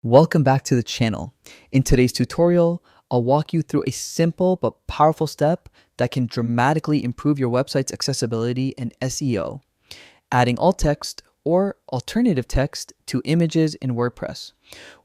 Welcome back to the channel. In today's tutorial, I'll walk you through a simple but powerful step that can dramatically improve your website's accessibility and SEO, adding alt text or alternative text to images in WordPress.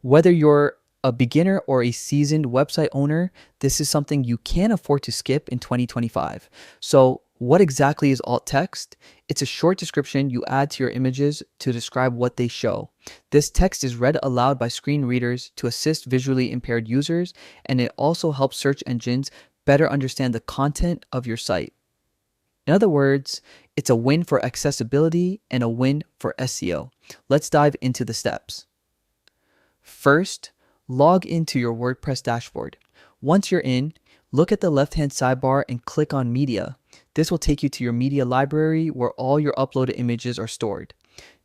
Whether you're a beginner or a seasoned website owner, this is something you can't afford to skip in 2025. So, what exactly is alt text? It's a short description you add to your images to describe what they show. This text is read aloud by screen readers to assist visually impaired users, and it also helps search engines better understand the content of your site. In other words, it's a win for accessibility and a win for SEO. Let's dive into the steps. First, log into your WordPress dashboard. Once you're in, look at the left-hand sidebar and click on Media. This will take you to your media library where all your uploaded images are stored.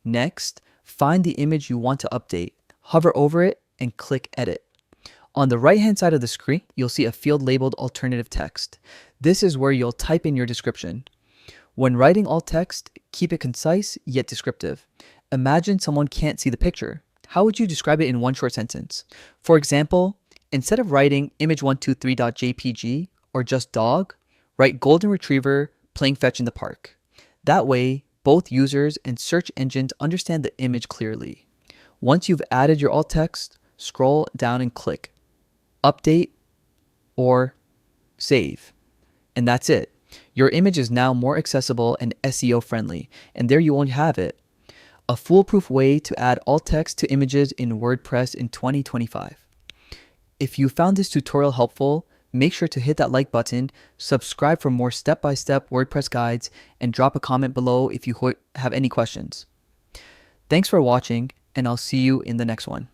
Next, find the image you want to update. Hover over it and click Edit. On the right-hand side of the screen, you'll see a field labeled Alternative Text. This is where you'll type in your description. When writing alt text, keep it concise yet descriptive. Imagine someone can't see the picture. How would you describe it in one short sentence? For example, instead of writing image123.jpg or just dog, write golden retriever playing fetch in the park. That way, both users and search engines understand the image clearly. Once you've added your alt text, scroll down and click Update or Save. And that's it. Your image is now more accessible and SEO friendly. And there you won't have it. A foolproof way to add alt text to images in WordPress in 2025. If you found this tutorial helpful, make sure to hit that like button, subscribe for more step-by-step WordPress guides, and drop a comment below if you have any questions. Thanks for watching, and I'll see you in the next one.